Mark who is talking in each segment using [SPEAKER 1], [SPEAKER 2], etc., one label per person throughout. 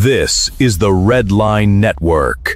[SPEAKER 1] This is the Red Line Network.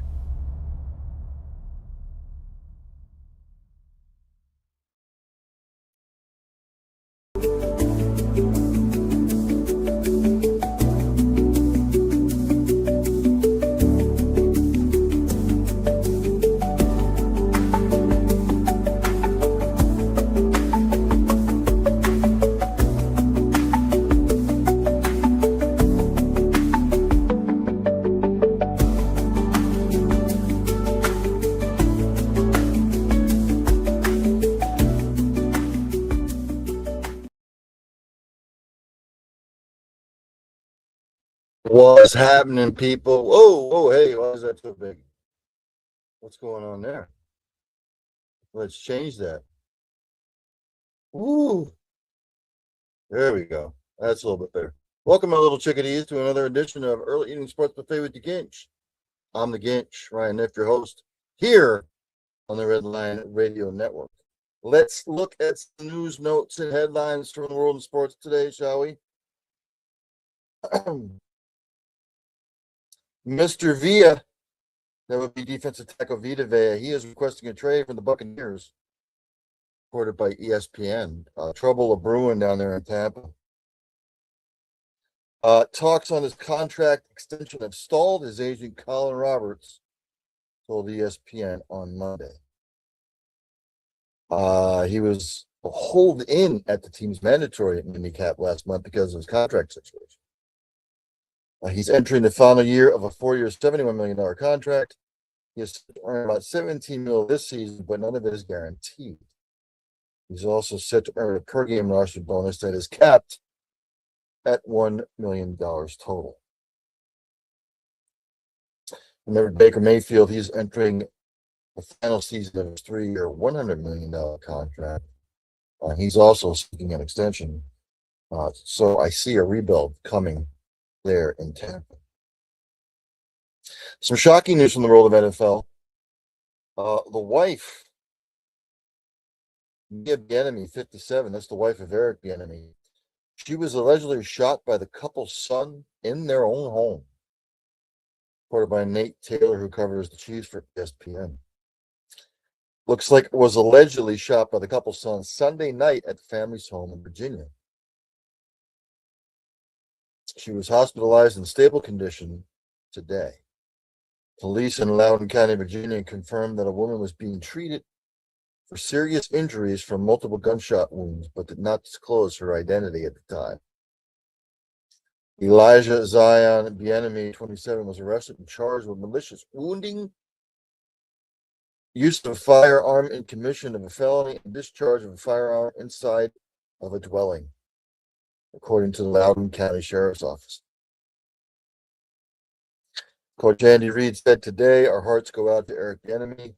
[SPEAKER 2] What's happening, people? Whoa, hey, why is that so big? What's going on there? Let's change that. Ooh, there we go. That's a little bit better. Welcome, my little chickadees, to another edition of Early Eating Sports Buffet with the Ginch. I'm the Ginch, Ryan Niff, your host, here on the Red Line Radio Network. Let's look at some news, notes, and headlines from the world of sports today, shall we? Mr. Villa, that would be defensive tackle Vita Vea. He is requesting a trade from the Buccaneers, reported by ESPN. Trouble a brewing down there in Tampa. Talks on his contract extension have stalled, his agent Colin Roberts told ESPN on Monday. He was holed in at the team's mandatory minicap last month because of his contract situation. He's entering the final year of a 4-year, $71 million contract. He has earned about $17 million this season, but none of it is guaranteed. He's also set to earn a per-game roster bonus that is capped at $1 million total. Remember Baker Mayfield, he's entering the final season of his 3-year, $100 million contract. He's also seeking an extension. So I see a rebuild coming there in Tampa. Some shocking news from the world of NFL. The wife, Mia Bieniemy, 57, that's the wife of Eric Bieniemy. She was allegedly shot by the couple's son in their own home. Reported by Nate Taylor, who covers the Chiefs for ESPN. Looks like it was allegedly shot by the couple's son Sunday night at the family's home in Virginia. She was hospitalized in stable condition today. Police in Loudoun County, Virginia, confirmed that a woman was being treated for serious injuries from multiple gunshot wounds, but did not disclose her identity at the time. Elijah Zion Bieniemy, 27, was arrested and charged with malicious wounding, use of a firearm in commission of a felony, and discharge of a firearm inside of a dwelling, according to the Loudoun County Sheriff's Office. Coach Andy Reid said today, our hearts go out to Eric Bieniemy.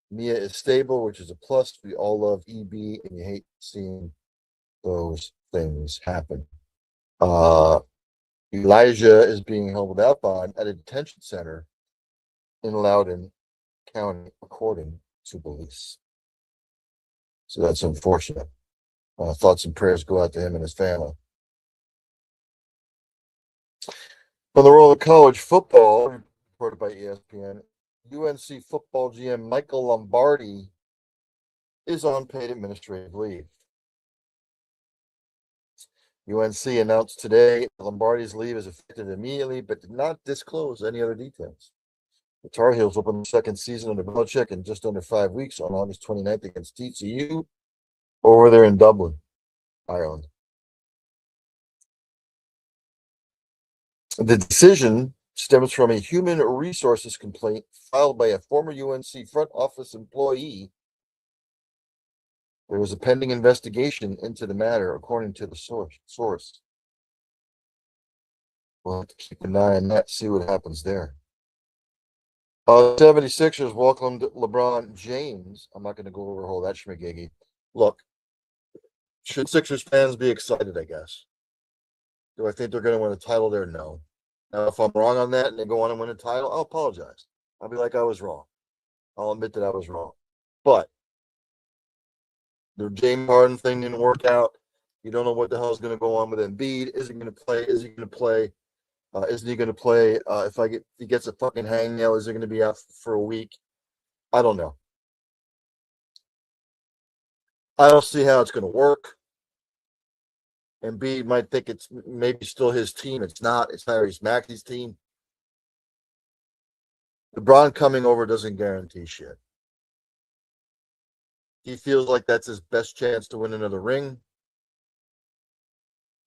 [SPEAKER 2] Mia is stable, which is a plus. We all love EB, and you hate seeing those things happen. Elijah is being held without bond at a detention center in Loudoun County, according to police. So that's unfortunate. Thoughts and prayers go out to him and his family. From the world of college football, reported by ESPN, UNC football GM Michael Lombardi is on paid administrative leave. UNC announced today Lombardi's leave is effective immediately, but did not disclose any other details. The Tar Heels open the second season under Belichick in just under 5 weeks on August 29th against TCU over there in Dublin, Ireland. The decision stems from a human resources complaint filed by a former UNC front office employee. There was a pending investigation into the matter, according to the source. We'll have to keep an eye on that, see what happens there. 76ers welcomed LeBron James. I'm not going to go over all that schmigiggy. Look, should Sixers fans be excited, I guess? Do I think they're going to win a title there? No. Now, if I'm wrong on that and they go on and win a title, I'll apologize. I'll be like, I was wrong. I'll admit that I was wrong. But the James Harden thing didn't work out. You don't know what the hell is going to go on with Embiid. Is he going to play? Is he going to play? Isn't he going to play? If he gets a fucking hangnail, is he going to be out for a week? I don't know. I don't see how it's going to work. Embiid might think it's maybe still his team. It's not. It's Tyrese Maxey's team. LeBron coming over doesn't guarantee shit. He feels like that's his best chance to win another ring.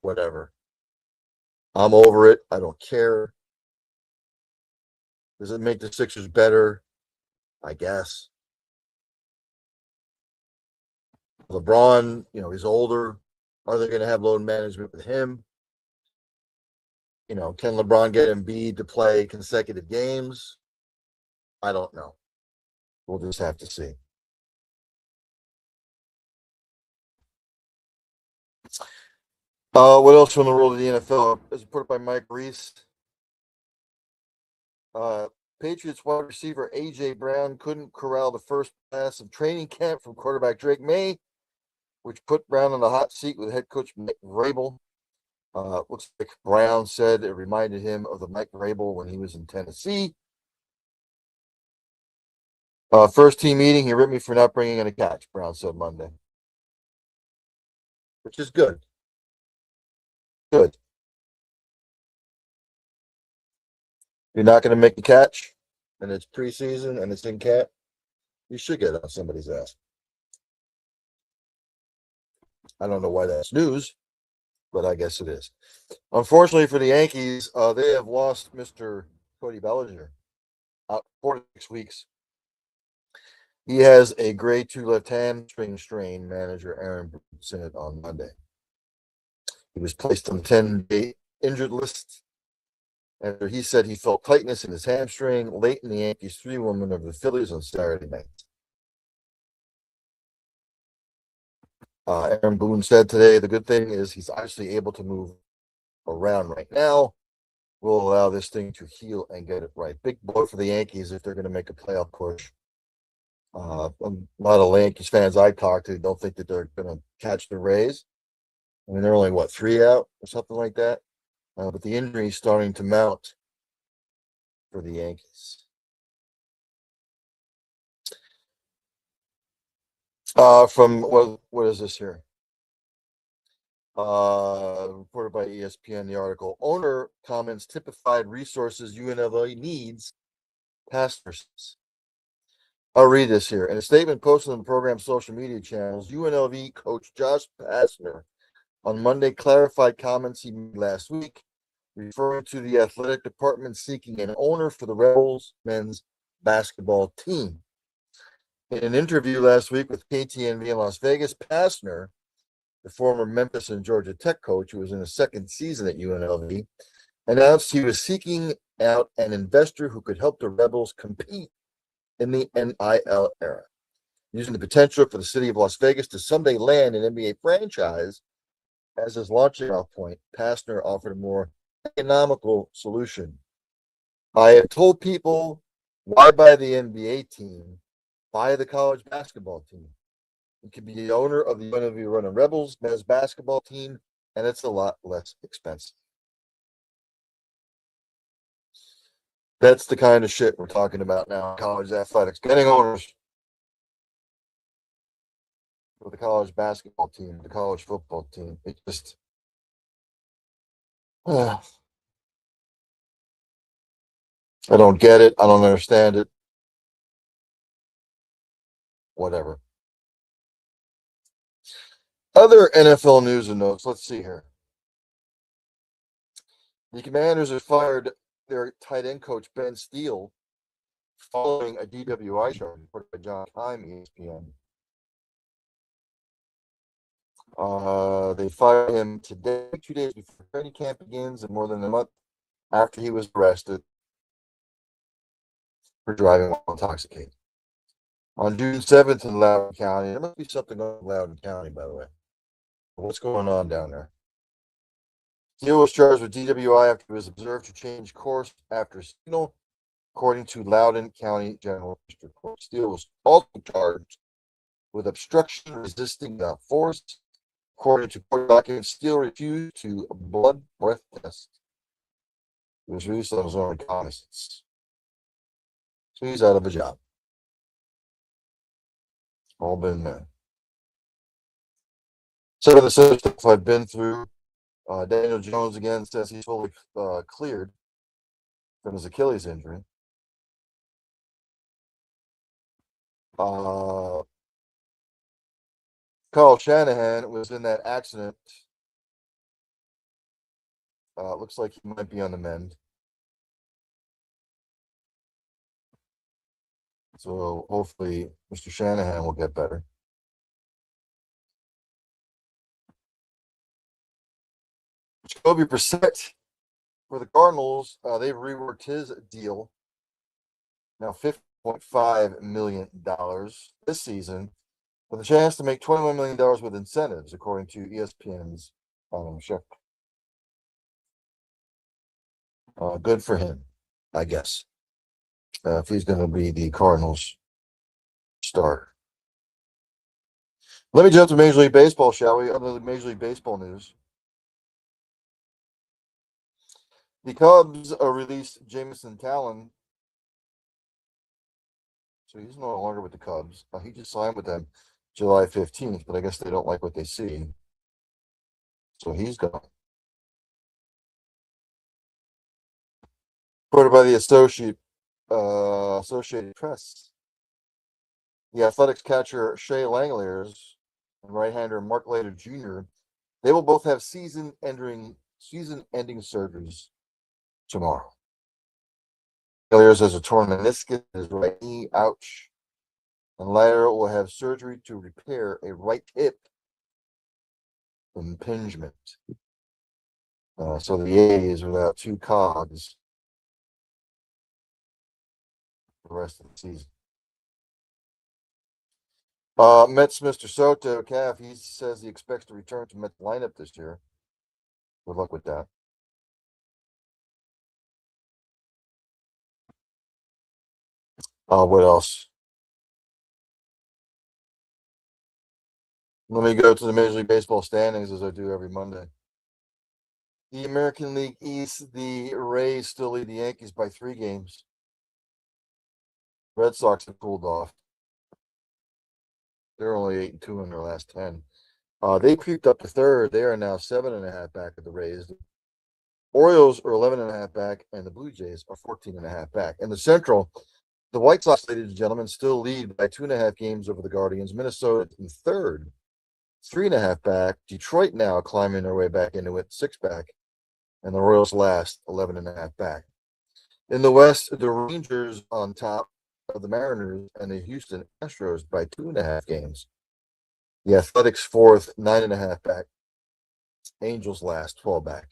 [SPEAKER 2] Whatever. I'm over it. I don't care. Does it make the Sixers better? I guess. LeBron, he's older. Are they going to have load management with him? Can LeBron get Embiid to play consecutive games? I don't know. We'll just have to see. What else from the world of the NFL? As reported by Mike Reese. Patriots wide receiver A.J. Brown couldn't corral the first pass of training camp from quarterback Drake May, which put Brown on the hot seat with head coach Mike Vrabel. Looks like Brown said it reminded him of the Mike Vrabel when he was in Tennessee. First team meeting, he ripped me for not bringing in a catch, Brown said Monday. Which is good. Good. You're not going to make a catch, and it's preseason, and it's in camp. You should get on somebody's ass. I don't know why that's news, but I guess it is. Unfortunately for the Yankees, they have lost Mr. Cody Bellinger out 4 to 6 weeks. He has a grade 2 left hamstring strain, manager Aaron Boone said on Monday. He was placed on the 10-day injured list after he said he felt tightness in his hamstring late in the Yankees 3-1 win over the Phillies on Saturday night. Aaron Boone said today, the good thing is he's actually able to move around right now. We'll allow this thing to heal and get it right. Big blow for the Yankees if they're going to make a playoff push. A lot of Yankees fans I talked to don't think that they're going to catch the Rays. I mean, they're only, 3 out or something like that? But the injury is starting to mount for the Yankees. From what is this here? Reported by ESPN, the article. Owner comments typified resources UNLV needs past nurses. I'll read this here. In a statement posted on the program's social media channels, UNLV coach Josh Pastner on Monday clarified comments he made last week, referring to the athletic department seeking an owner for the Rebels men's basketball team. In an interview last week with KTNV in Las Vegas, Pastner, the former Memphis and Georgia Tech coach who was in his second season at UNLV, announced he was seeking out an investor who could help the Rebels compete in the NIL era, using the potential for the city of Las Vegas to someday land an NBA franchise as his launching off point. Pastner offered a more economical solution. I have told people, why buy the NBA team? Buy the college basketball team. You can be the owner of the UNLV Running Rebels men's basketball team, and it's a lot less expensive. That's the kind of shit we're talking about now. College athletics, getting owners for the college basketball team, the college football team. It just, I don't get it. I don't understand it. Whatever. Other NFL news and notes. Let's see here. The Commanders have fired their tight end coach Ben Steele following a DWI charge reported by John Keim, ESPN. They fired him today, 2 days before training camp begins, and more than a month after he was arrested for driving while intoxicated. On June 7th in Loudoun County, there must be something on Loudoun County, by the way. What's going on down there? Steele was charged with DWI after he was observed to change course after signal, according to Loudoun County General District Court. Steele was also charged with obstruction resisting without force. According to court documents, Steele refused to blood breath test He was released on his own recognizance. So he's out of a job. All been there. Some of the stuff I've been through. Daniel Jones again says he's fully cleared from his Achilles injury. Kyle Shanahan was in that accident. Looks like he might be on the mend. So hopefully Mr. Shanahan will get better. Jacoby Brissett for the Cardinals, they've reworked his deal. Now $50.5 million this season, with a chance to make $21 million with incentives, according to ESPN's Schick. Good for him, I guess, if he's going to be the Cardinals starter. Let me jump to Major League Baseball, shall we? Other Major League Baseball news. The Cubs released Jameson Talon. So he's no longer with the Cubs. He just signed with them July 15th, but I guess they don't like what they see. So he's gone. Quoted by the Associated Press. The Athletics catcher Shea Langeliers and right-hander Mark Leiter Jr., they will both have season-ending surgeries tomorrow. Langeliers has a torn meniscus in his right knee, ouch. And Leiter will have surgery to repair a right hip impingement. So the A's without two cogs for the rest of the season. Mets Mr. Soto, calf, he says he expects to return to Mets lineup this year. Good luck with that. What else? Let me go to the Major League Baseball standings as I do every Monday. The American League East, the Rays still lead the Yankees by 3 games. Red Sox have cooled off. They're only 8-2 in their last 10. They creeped up to third. They are now 7.5 back of the Rays. Orioles are 11.5 back, and the Blue Jays are 14.5 back. In the Central, the White Sox, ladies and gentlemen, still lead by 2.5 games over the Guardians. Minnesota in third, 3.5 back. Detroit now climbing their way back into it, 6 back. And the Royals last, 11.5 back. In the West, the Rangers on top of the Mariners and the Houston Astros by 2.5 games. The Athletics fourth, 9.5 back. Angels last, 12 back.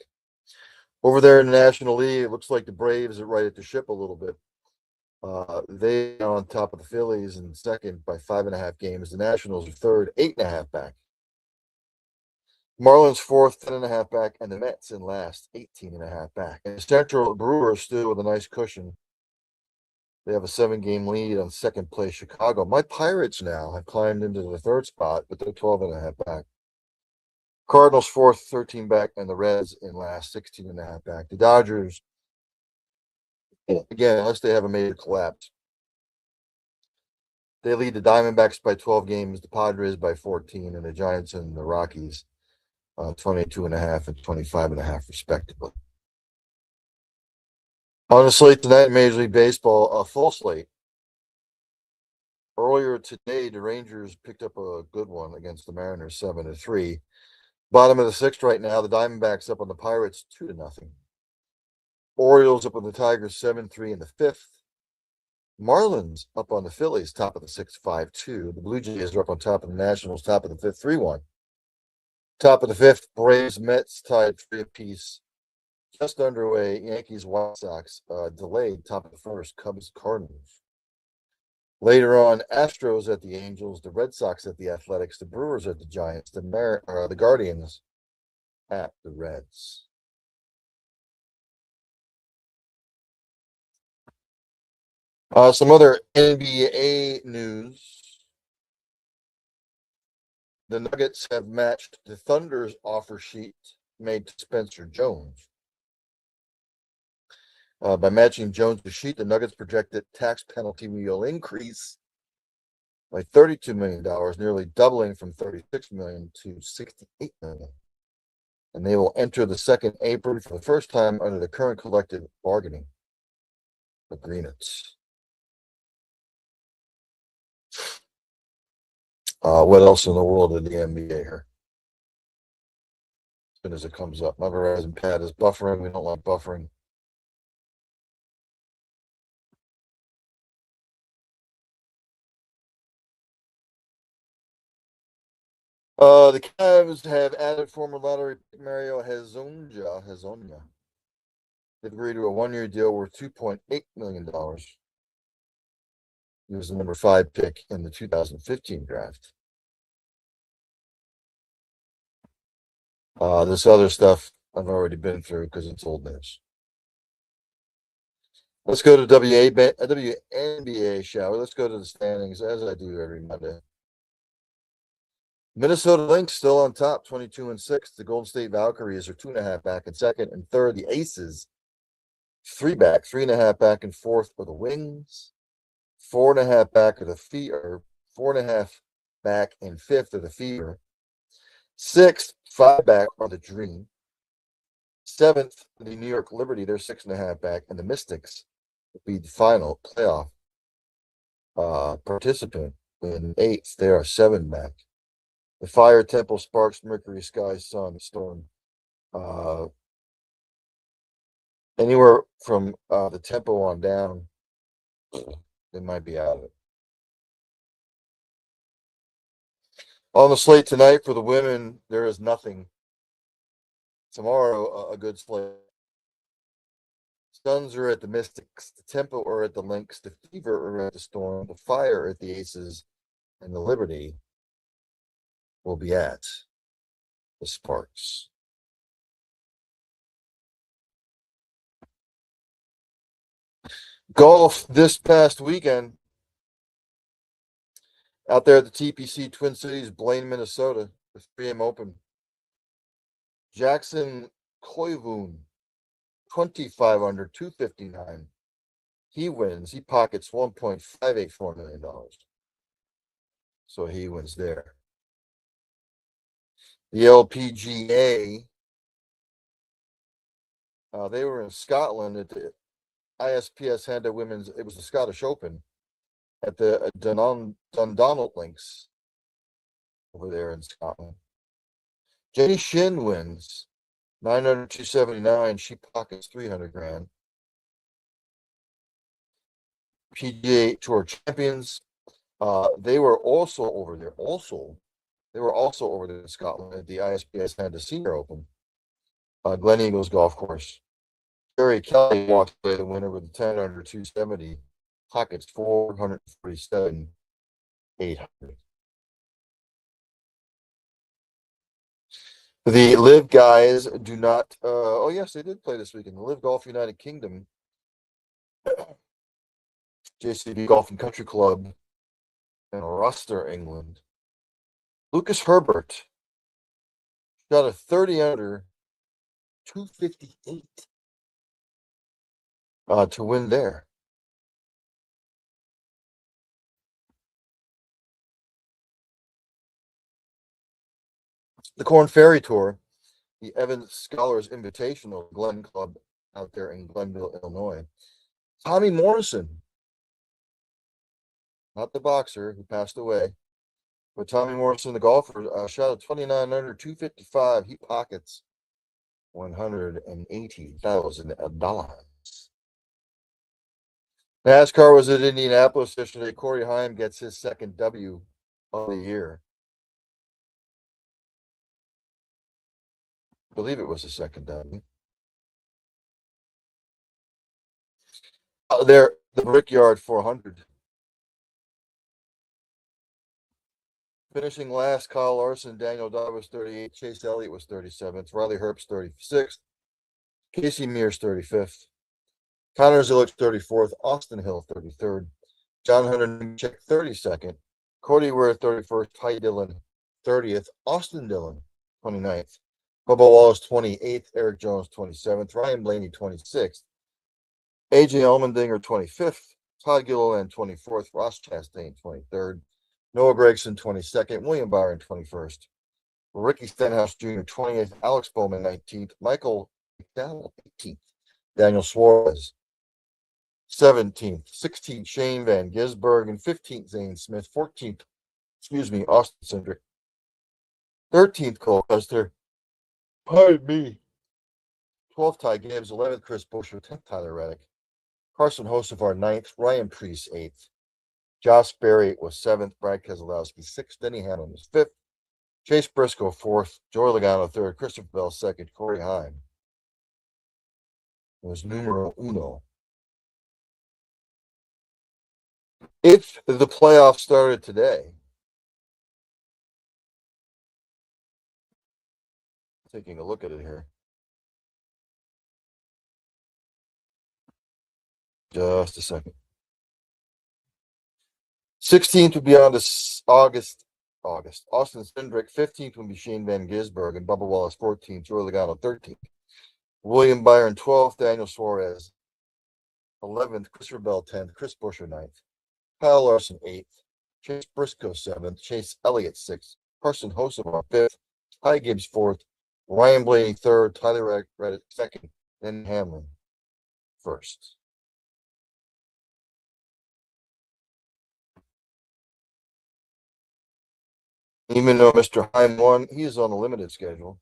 [SPEAKER 2] Over there in the National League, it looks like the Braves are right at the ship a little bit. They are on top of the Phillies in second by 5.5 games. The Nationals are third, 8.5 back. Marlins fourth, 10.5 back, and the Mets in last, 18.5 back. And the Central, Brewers still with a nice cushion. They have a 7-game lead on second place Chicago. My Pirates now have climbed into the third spot, but they're 12.5 back. Cardinals fourth, 13 back, and the Reds in last, 16.5 back. The Dodgers, again, unless they have a major collapse, they lead the Diamondbacks by 12 games, the Padres by 14, and the Giants and the Rockies 22.5 and 25.5 respectively. On the slate tonight in Major League Baseball, a full slate. Earlier today, the Rangers picked up a good one against the Mariners, 7-3. Bottom of the 6th right now, the Diamondbacks up on the Pirates, 2-0. Orioles up on the Tigers, 7-3 in the 5th. Marlins up on the Phillies, top of the 6th, 5-2. The Blue Jays are up on top of the Nationals, top of the 5th, 3-1. Top of the 5th, Braves, Mets tied 3 apiece. Just underway, Yankees, White Sox delayed, top of the 1st, Cubs, Cardinals. Later on, Astros at the Angels, the Red Sox at the Athletics, the Brewers at the Giants, the Guardians at the Reds. Some other NBA news. The Nuggets have matched the Thunder's offer sheet made to Spencer Jones. By matching Jones to Sheet, the Nuggets projected tax penalty will increase by $32 million, nearly doubling from $36 million to $68 million. And they will enter the second apron for the first time under the current collective bargaining agreements. What else in the world of the NBA here? As soon as it comes up, my Verizon pad is buffering. We don't like buffering. The Cavs have added former lottery pick Mario Hezonja. They've agreed to a one-year deal worth $2.8 million. He was the number 5 pick in the 2015 draft. This other stuff I've already been through because it's old news. Let's go to WNBA, shall we? Let's go to the standings as I do every Monday. Minnesota Lynx still on top, 22-6. The Golden State Valkyries are 2.5 back in second and third. The Aces, 3 back, 3.5 back and fourth for the Wings. 4.5 back of the Fever, 4.5 back and fifth of the Fever. Sixth, 5 back are the Dream. Seventh, the New York Liberty, they're 6.5 back, and the Mystics will be the final playoff participant. In eighth, they are 7 back. The Fire, Temple, Sparks, Mercury, Sky, Sun, Storm. Anywhere from the Tempo on down, they might be out of it. On the slate tonight for the women, there is nothing. Tomorrow, a good slate. Suns are at the Mystics, the Tempo are at the Lynx, the Fever are at the Storm, the Fire are at the Aces, and the Liberty will be at the Sparks. Golf this past weekend out there at the TPC Twin Cities, Blaine, Minnesota, the 3M Open. Jackson Koivun, 25 under, 259. He wins. He pockets $1.584 million. So he wins there. The LPGA, they were in Scotland at the ISPS Honda Women's, it was the Scottish Open at the Dundonald Links over there in Scotland. Jenny Shin wins 900, 279. She pockets 300 grand. PGA Tour champions. They were also over there. They were also over there in Scotland at the ISPS Honda Senior Open. Glen Eagles Golf Course. Jerry Kelly walks away the winner with a 10 under 270. Pockets 447, 800. The Live guys do not. Oh yes, they did play this weekend. The Live Golf United Kingdom, JCB Golf and Country Club, in Roster, England. Lucas Herbert shot a 30 under 258 to win there. The Corn Ferry Tour, the Evans Scholars Invitational, Glen Club out there in Glenville, Illinois. Tommy Morrison, not the boxer who passed away, but Tommy Morrison, the golfer, shot a 29 under 255. He pockets $180,000. NASCAR was at Indianapolis yesterday. Corey Heim gets his second W of the year. I believe it was the second W. There, the Brickyard 400. Finishing last, Kyle Larson, Daniel Dodd was 38, Chase Elliott was 37th, Riley Herbst 36th, Casey Mears 35th, Connor Zilic 34th, Austin Hill 33rd, John Hunter Nemechek 32nd, Cody Ware 31st, Ty Dillon 30th, Austin Dillon 29th, Bubba Wallace 28th, Eric Jones 27th, Ryan Blaney 26th, AJ Allmendinger, 25th. Todd Gilliland, 24th. Ross Chastain, 23rd. Noah Gregson, 22nd. William Byron, 21st. Ricky Stenhouse Jr., 28th. Alex Bowman, 19th. Michael McDowell, 18th. Daniel Suarez, 17th. 16th, Shane Van Gisbergen. And 15th, Zane Smith. 14th, Austin Cindric. 13th, Cole Custer. Pardon me. 12th, Ty Gibbs. 11th, Chris Buescher. 10th, Tyler Reddick. Carson Hocevar, 9th. Ryan Preece, 8th. Josh Berry was 7th. Brad Keselowski, 6th. Denny Hamlin was 5th. Chase Briscoe, 4th. Joey Logano, 3rd. Christopher Bell, 2nd. Corey Heim was numero uno. If the playoffs started today, taking a look at it here. Just a second. 16th would be on this August. Austin Cindric. 15th would be Shane Van Gisbergen. And Bubba Wallace, 14th. Joey Logano, 13th. William Byron, 12th. Daniel Suarez, 11th. Christopher Bell, 10th. Chris Buescher, 9th. Kyle Larson, 8th. Chase Briscoe, 7th. Chase Elliott, 6th. Carson Hocevar, 5th. Ty Gibbs, 4th. Ryan Blaney, 3rd. Tyler Reddick, 2nd. Then Hamlin, 1st. Even though Mr. Heim won, he is on a limited schedule.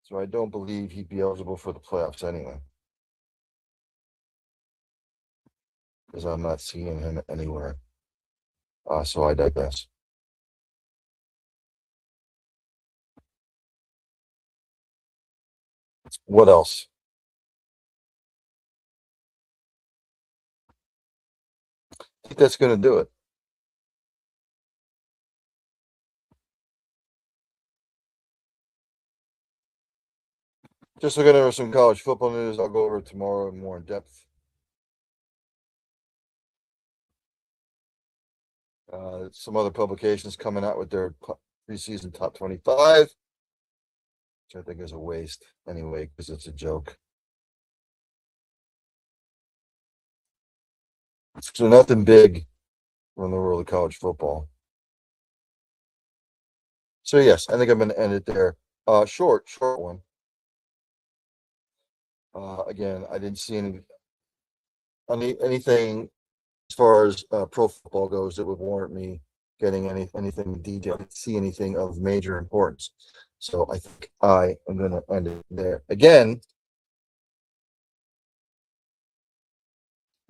[SPEAKER 2] So I don't believe he'd be eligible for the playoffs anyway. Because I'm not seeing him anywhere. So I digress. What else? I think that's going to do it. Just looking over some college football news. I'll go over it tomorrow more in depth. Some other publications coming out with their preseason top 25, which I think is a waste anyway, because it's a joke. So nothing big from the world of college football. So yes, I think I'm going to end it there. Short one. Again, I didn't see anything as far as pro football goes that would warrant me getting anything detailed. I didn't see anything of major importance. So I think I am going to end it there. Again,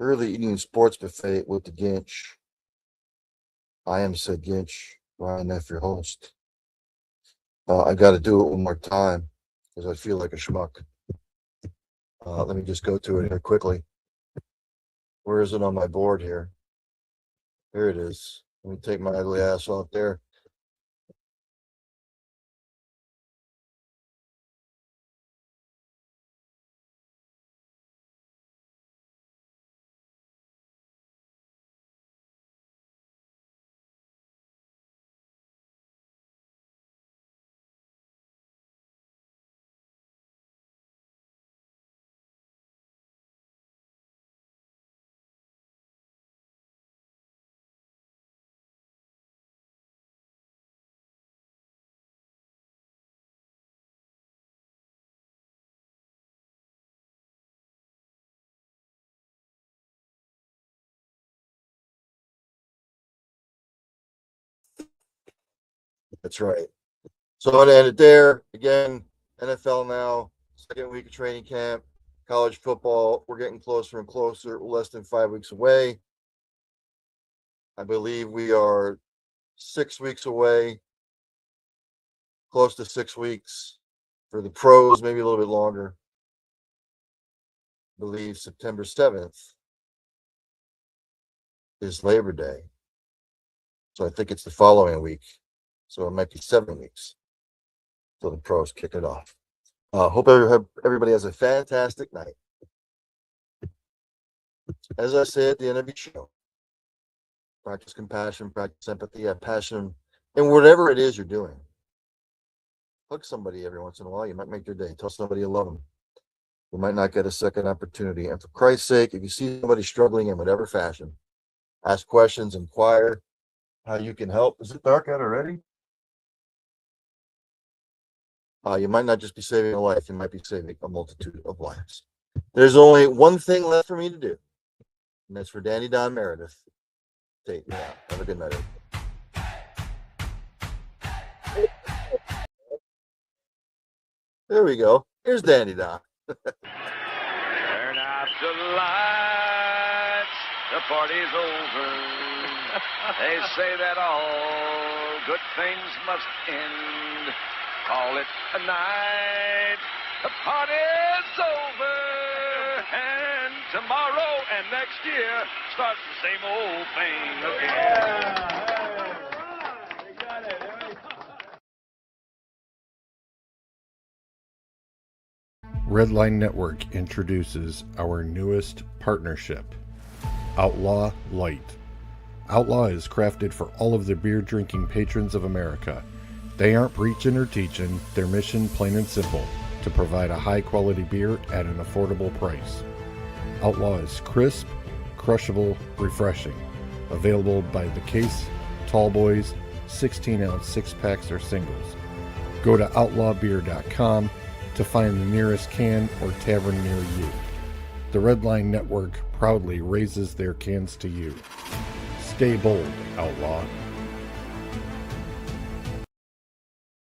[SPEAKER 2] early evening sports buffet with the Ginch. I am said Ginch, Ryan Neff, your host. I got to do it one more time because I feel like a schmuck. Let me just go to it here quickly. Where is it on my board here? Here it is. Let me take my ugly ass off there. That's right. So I'm going to end it there. Again, NFL now, second week of training camp, college football. We're getting closer and closer, less than 5 weeks away. I believe we are 6 weeks away, close to 6 weeks for the pros, maybe a little bit longer. I believe September 7th is Labor Day. So I think it's the following week. So it might be 7 weeks till the pros kick it off. Hope everybody has a fantastic night. As I say at the end of each show, practice compassion, practice empathy, have passion in whatever it is you're doing. Hug somebody every once in a while. You might make their day. Tell somebody you love them. You might not get a second opportunity. And for Christ's sake, if you see somebody struggling in whatever fashion, ask questions, inquire how you can help. Is it dark out already? You might not just be saving a life, you might be saving a multitude of lives. There's only one thing left for me to do, and that's for Danny Don Meredith. Take me out. Have a good night, everybody. There we go. Here's Danny Don.
[SPEAKER 3] Turn out the lights, the party's over. They say that all good things must end. Call it a night, the party's over. And tomorrow and next year starts the same old thing again. We got it.
[SPEAKER 4] Redline Network introduces our newest partnership, Outlaw Light. Outlaw is crafted for all of the beer drinking patrons of America. They aren't preaching or teaching, their mission plain and simple, to provide a high quality beer at an affordable price. Outlaw is crisp, crushable, refreshing. Available by the case, tall boys, 16-ounce 6-packs or singles. Go to outlawbeer.com to find the nearest can or tavern near you. The Redline Network proudly raises their cans to you. Stay bold, Outlaw.